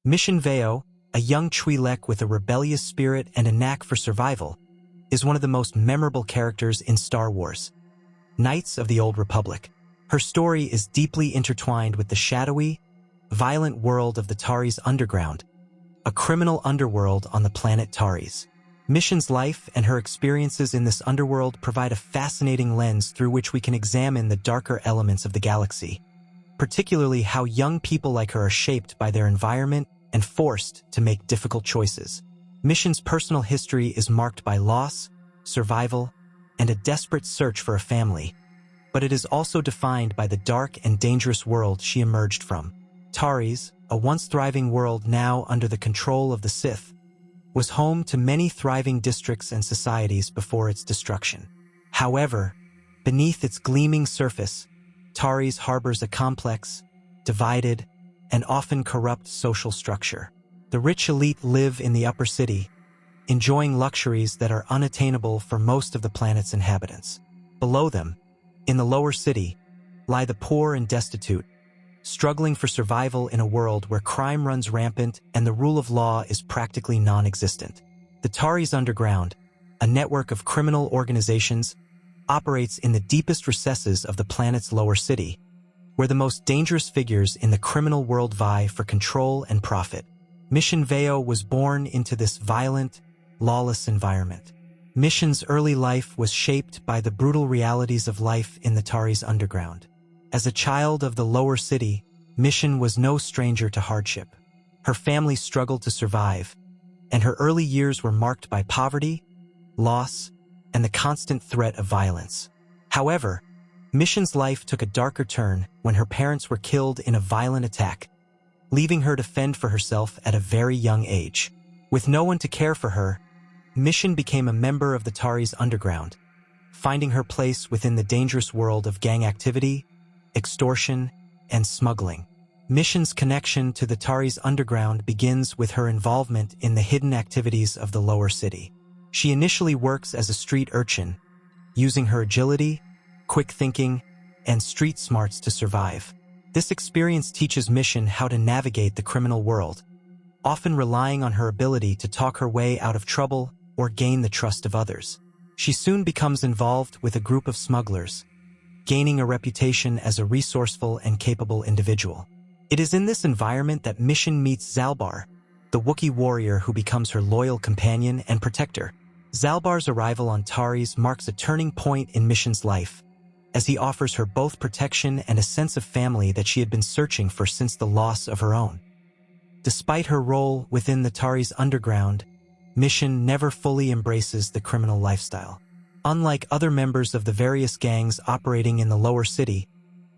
Mission Vao, a young Twi'lek with a rebellious spirit and a knack for survival, is one of the most memorable characters in Star Wars. Knights of the Old Republic. Her story is deeply intertwined with the shadowy, violent world of the Taris underground, a criminal underworld on the planet Taris. Mission's life and her experiences in this underworld provide a fascinating lens through which we can examine the darker elements of the galaxy, particularly how young people like her are shaped by their environment and forced to make difficult choices. Mission's personal history is marked by loss, survival, and a desperate search for a family, but it is also defined by the dark and dangerous world she emerged from. Taris, a once thriving world now under the control of the Sith, was home to many thriving districts and societies before its destruction. However, beneath its gleaming surface, Taris harbors a complex, divided, and often corrupt social structure. The rich elite live in the upper city, enjoying luxuries that are unattainable for most of the planet's inhabitants. Below them, in the lower city, lie the poor and destitute, struggling for survival in a world where crime runs rampant and the rule of law is practically non-existent. The Taris Underground, a network of criminal organizations, operates in the deepest recesses of the planet's lower city, where the most dangerous figures in the criminal world vie for control and profit. Mission Vao was born into this violent, lawless environment. Mission's early life was shaped by the brutal realities of life in the Taris Underground. As a child of the lower city, Mission was no stranger to hardship. Her family struggled to survive, and her early years were marked by poverty, loss, and the constant threat of violence. However, Mission's life took a darker turn when her parents were killed in a violent attack, leaving her to fend for herself at a very young age. With no one to care for her, Mission became a member of the Taris Underground, finding her place within the dangerous world of gang activity, extortion, and smuggling. Mission's connection to the Taris Underground begins with her involvement in the hidden activities of the lower city. She initially works as a street urchin, using her agility, quick thinking, and street smarts to survive. This experience teaches Mission how to navigate the criminal world, often relying on her ability to talk her way out of trouble or gain the trust of others. She soon becomes involved with a group of smugglers, gaining a reputation as a resourceful and capable individual. It is in this environment that Mission meets Zalbaar, the Wookiee warrior who becomes her loyal companion and protector. Zalbaar's arrival on Taris marks a turning point in Mission's life, as he offers her both protection and a sense of family that she had been searching for since the loss of her own. Despite her role within the Taris Underground, Mission never fully embraces the criminal lifestyle. Unlike other members of the various gangs operating in the lower city,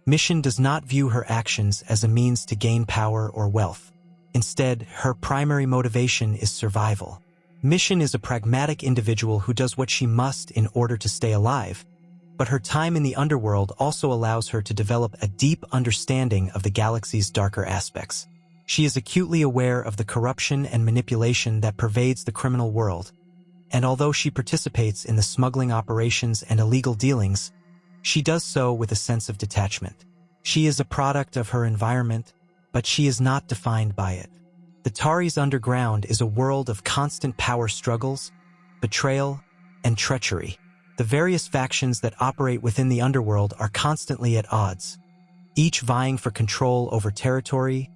Mission does not view her actions as a means to gain power or wealth. Instead, her primary motivation is survival. Mission is a pragmatic individual who does what she must in order to stay alive, but her time in the underworld also allows her to develop a deep understanding of the galaxy's darker aspects. She is acutely aware of the corruption and manipulation that pervades the criminal world, and although she participates in the smuggling operations and illegal dealings, she does so with a sense of detachment. She is a product of her environment, but she is not defined by it. The Taris Underground is a world of constant power struggles, betrayal, and treachery. The various factions that operate within the underworld are constantly at odds, each vying for control over territory,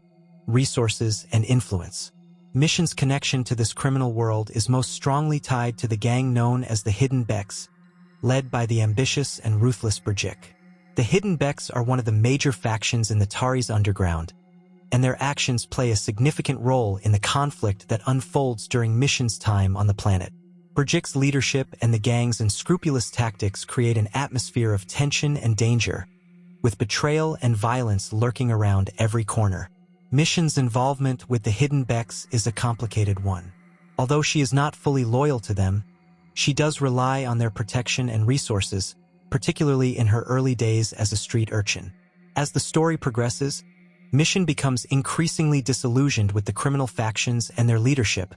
resources, and influence. Mission's connection to this criminal world is most strongly tied to the gang known as the Hidden Becks, led by the ambitious and ruthless Biography. The Hidden Becks are one of the major factions in the Taris Underground, and their actions play a significant role in the conflict that unfolds during Mission's time on the planet. Biography's leadership and the gang's unscrupulous tactics create an atmosphere of tension and danger, with betrayal and violence lurking around every corner. Mission's involvement with the Hidden Becks is a complicated one. Although she is not fully loyal to them, she does rely on their protection and resources, particularly in her early days as a street urchin. As the story progresses, Mission becomes increasingly disillusioned with the criminal factions and their leadership,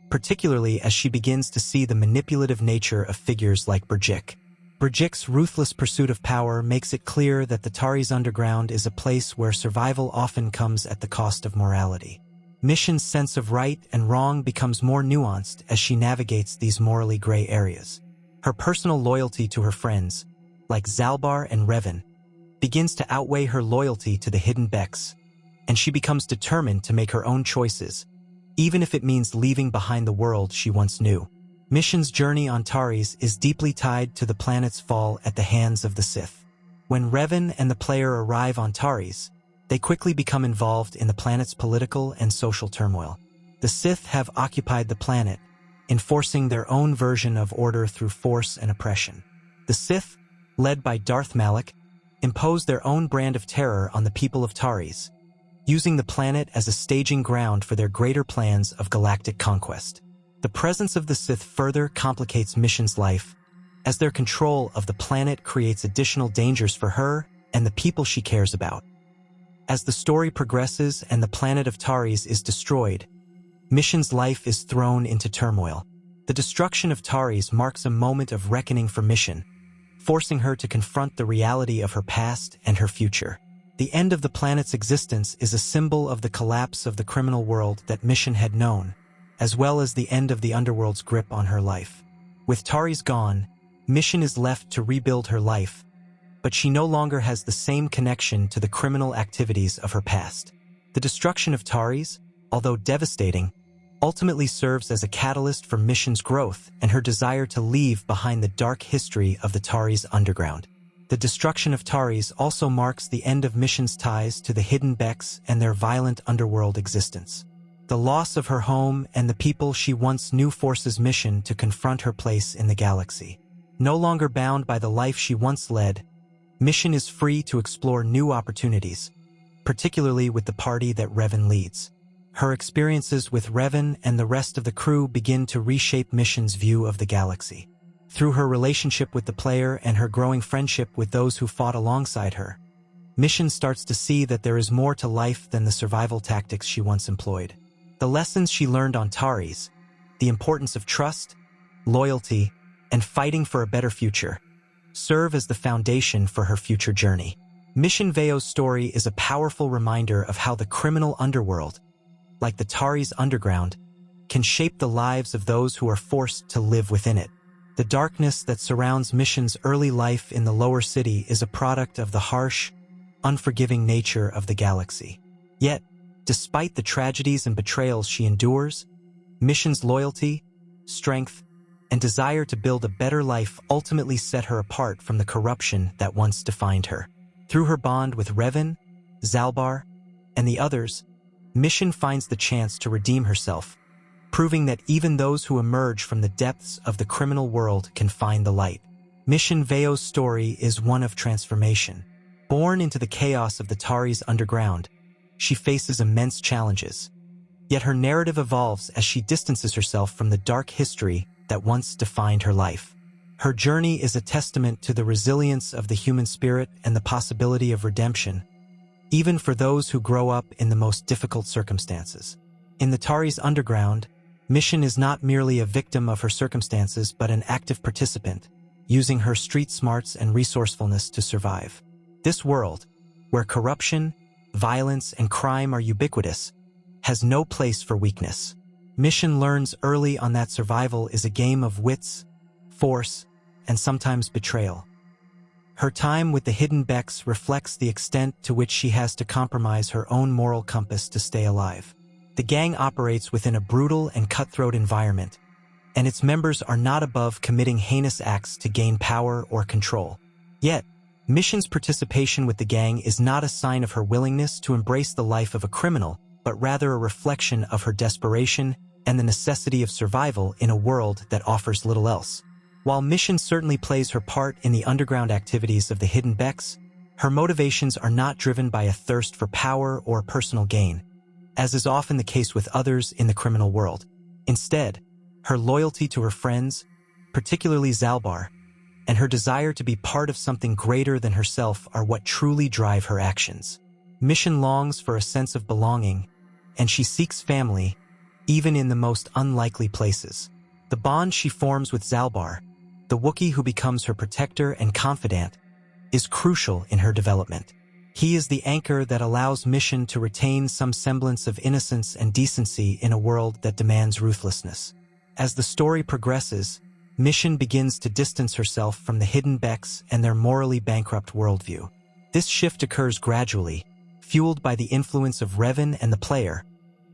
particularly as she begins to see the manipulative nature of figures like Biography. Biography's ruthless pursuit of power makes it clear that the Taris Underground is a place where survival often comes at the cost of morality. Mission's sense of right and wrong becomes more nuanced as she navigates these morally gray areas. Her personal loyalty to her friends, like Zalbaar and Revan, begins to outweigh her loyalty to the hidden Becks, and she becomes determined to make her own choices, even if it means leaving behind the world she once knew. Mission's journey on Taris is deeply tied to the planet's fall at the hands of the Sith. When Revan and the player arrive on Taris, they quickly become involved in the planet's political and social turmoil. The Sith have occupied the planet, enforcing their own version of order through force and oppression. The Sith, led by Darth Malak, impose their own brand of terror on the people of Taris, using the planet as a staging ground for their greater plans of galactic conquest. The presence of the Sith further complicates Mission's life, as their control of the planet creates additional dangers for her and the people she cares about. As the story progresses and the planet of Taris is destroyed, Mission's life is thrown into turmoil. The destruction of Taris marks a moment of reckoning for Mission, forcing her to confront the reality of her past and her future. The end of the planet's existence is a symbol of the collapse of the criminal world that Mission had known, as well as the end of the underworld's grip on her life. With Taris gone, Mission is left to rebuild her life, but she no longer has the same connection to the criminal activities of her past. The destruction of Taris, although devastating, ultimately serves as a catalyst for Mission's growth and her desire to leave behind the dark history of the Taris underground. The destruction of Taris also marks the end of Mission's ties to the hidden Becks and their violent underworld existence. The loss of her home and the people she once knew forces Mission to confront her place in the galaxy. No longer bound by the life she once led, Mission is free to explore new opportunities, particularly with the party that Revan leads. Her experiences with Revan and the rest of the crew begin to reshape Mission's view of the galaxy. Through her relationship with the player and her growing friendship with those who fought alongside her, Mission starts to see that there is more to life than the survival tactics she once employed. The lessons she learned on Taris, the importance of trust, loyalty, and fighting for a better future, serve as the foundation for her future journey. Mission Vao's story is a powerful reminder of how the criminal underworld, like the Taris underground, can shape the lives of those who are forced to live within it. The darkness that surrounds Mission's early life in the lower city is a product of the harsh, unforgiving nature of the galaxy. Yet, despite the tragedies and betrayals she endures, Mission's loyalty, strength, and desire to build a better life ultimately set her apart from the corruption that once defined her. Through her bond with Revan, Zalbaar, and the others, Mission finds the chance to redeem herself, proving that even those who emerge from the depths of the criminal world can find the light. Mission Vao's story is one of transformation. Born into the chaos of the Taris underground, she faces immense challenges. Yet her narrative evolves as she distances herself from the dark history that once defined her life. Her journey is a testament to the resilience of the human spirit and the possibility of redemption, even for those who grow up in the most difficult circumstances. In the Taris underground, Mission is not merely a victim of her circumstances but an active participant, using her street smarts and resourcefulness to survive. This world, where corruption, violence, and crime are ubiquitous, has no place for weakness. Mission learns early on that survival is a game of wits, force, and sometimes betrayal. Her time with the hidden Becks reflects the extent to which she has to compromise her own moral compass to stay alive. The gang operates within a brutal and cutthroat environment, and its members are not above committing heinous acts to gain power or control. Yet, Mission's participation with the gang is not a sign of her willingness to embrace the life of a criminal, but rather a reflection of her desperation and the necessity of survival in a world that offers little else. While Mission certainly plays her part in the underground activities of the hidden Becks, her motivations are not driven by a thirst for power or personal gain, as is often the case with others in the criminal world. Instead, her loyalty to her friends, particularly Zalbaar, and her desire to be part of something greater than herself are what truly drive her actions. Mission longs for a sense of belonging, and she seeks family, even in the most unlikely places. The bond she forms with Zalbaar, the Wookiee who becomes her protector and confidant, is crucial in her development. He is the anchor that allows Mission to retain some semblance of innocence and decency in a world that demands ruthlessness. As the story progresses, Mission begins to distance herself from the hidden Becks and their morally bankrupt worldview. This shift occurs gradually, fueled by the influence of Revan and the player,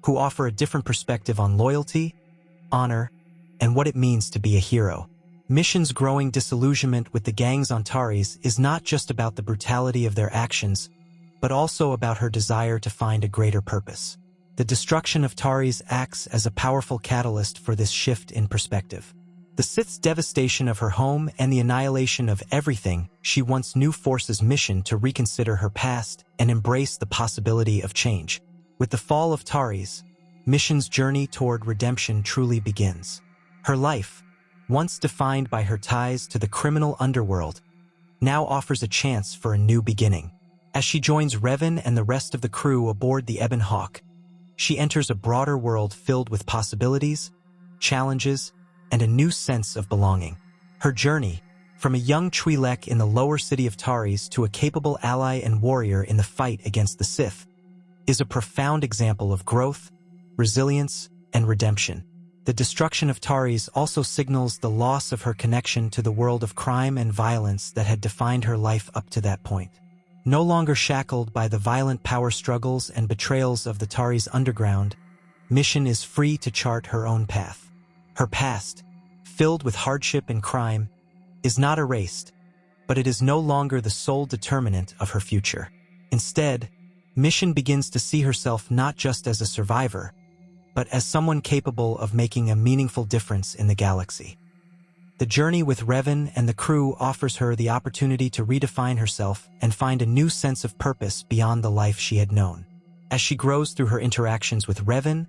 who offer a different perspective on loyalty, honor, and what it means to be a hero. Mission's growing disillusionment with the gangs on Taris is not just about the brutality of their actions, but also about her desire to find a greater purpose. The destruction of Taris acts as a powerful catalyst for this shift in perspective. The Sith's devastation of her home and the annihilation of everything she once knew forces Mission to reconsider her past and embrace the possibility of change. With the fall of Taris, Mission's journey toward redemption truly begins. Her life, once defined by her ties to the criminal underworld, now offers a chance for a new beginning. As she joins Revan and the rest of the crew aboard the Ebon Hawk, she enters a broader world filled with possibilities, challenges, and a new sense of belonging. Her journey, from a young Twi'lek in the lower city of Taris to a capable ally and warrior in the fight against the Sith, is a profound example of growth, resilience, and redemption. The destruction of Taris also signals the loss of her connection to the world of crime and violence that had defined her life up to that point. No longer shackled by the violent power struggles and betrayals of the Taris underground, Mission is free to chart her own path. Her past, filled with hardship and crime, is not erased, but it is no longer the sole determinant of her future. Instead, Mission begins to see herself not just as a survivor, but as someone capable of making a meaningful difference in the galaxy. The journey with Revan and the crew offers her the opportunity to redefine herself and find a new sense of purpose beyond the life she had known. As she grows through her interactions with Revan,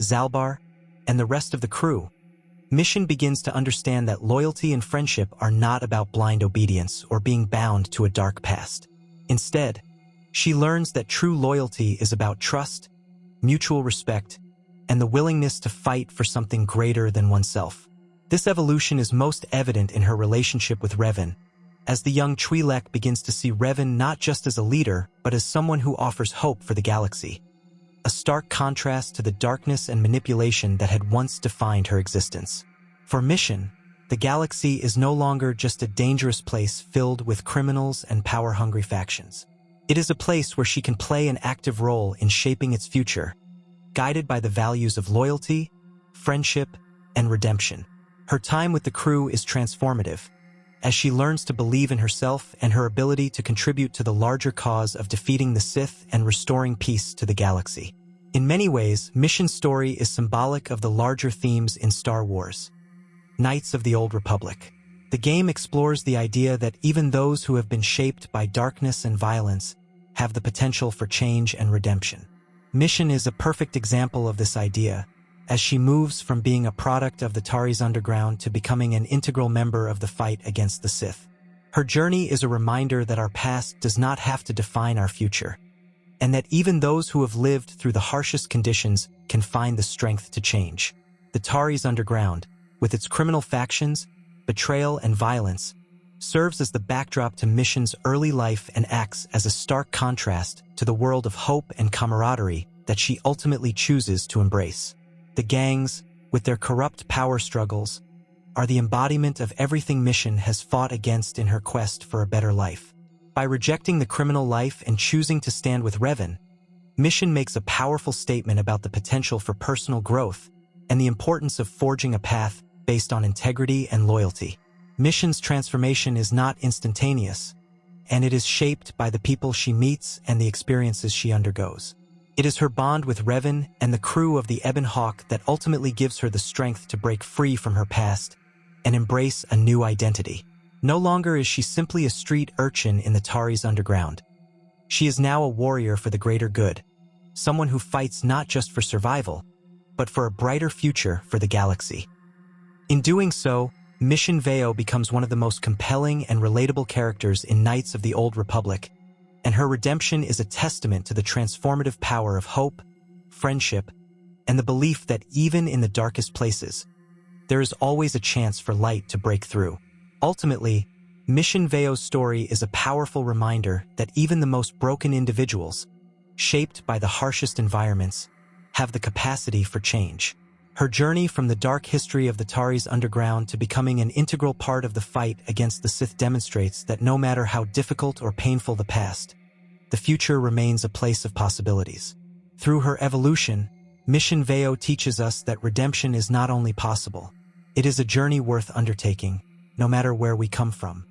Zalbaar, and the rest of the crew, Mission begins to understand that loyalty and friendship are not about blind obedience or being bound to a dark past. Instead, she learns that true loyalty is about trust, mutual respect, and the willingness to fight for something greater than oneself. This evolution is most evident in her relationship with Revan, as the young Twi'lek begins to see Revan not just as a leader, but as someone who offers hope for the galaxy. A stark contrast to the darkness and manipulation that had once defined her existence. For Mission, the galaxy is no longer just a dangerous place filled with criminals and power-hungry factions. It is a place where she can play an active role in shaping its future, guided by the values of loyalty, friendship, and redemption. Her time with the crew is transformative, as she learns to believe in herself and her ability to contribute to the larger cause of defeating the Sith and restoring peace to the galaxy. In many ways, Mission's story is symbolic of the larger themes in Star Wars. Knights of the Old Republic. The game explores the idea that even those who have been shaped by darkness and violence have the potential for change and redemption. Mission is a perfect example of this idea, as she moves from being a product of the Taris underground to becoming an integral member of the fight against the Sith. Her journey is a reminder that our past does not have to define our future, and that even those who have lived through the harshest conditions can find the strength to change. The Taris underground, with its criminal factions, betrayal, and violence, serves as the backdrop to Mission's early life and acts as a stark contrast to the world of hope and camaraderie that she ultimately chooses to embrace. The gangs, with their corrupt power struggles, are the embodiment of everything Mission has fought against in her quest for a better life. By rejecting the criminal life and choosing to stand with Revan, Mission makes a powerful statement about the potential for personal growth and the importance of forging a path based on integrity and loyalty. Mission's transformation is not instantaneous, and it is shaped by the people she meets and the experiences she undergoes. It is her bond with Revan and the crew of the Ebon Hawk that ultimately gives her the strength to break free from her past and embrace a new identity. No longer is she simply a street urchin in the Taris underground. She is now a warrior for the greater good, someone who fights not just for survival, but for a brighter future for the galaxy. In doing so, Mission Vao becomes one of the most compelling and relatable characters in Knights of the Old Republic, and her redemption is a testament to the transformative power of hope, friendship, and the belief that even in the darkest places, there is always a chance for light to break through. Ultimately, Mission Vao's story is a powerful reminder that even the most broken individuals, shaped by the harshest environments, have the capacity for change. Her journey from the dark history of the Taris underground to becoming an integral part of the fight against the Sith demonstrates that no matter how difficult or painful the past, the future remains a place of possibilities. Through her evolution, Mission Vao teaches us that redemption is not only possible, it is a journey worth undertaking, no matter where we come from.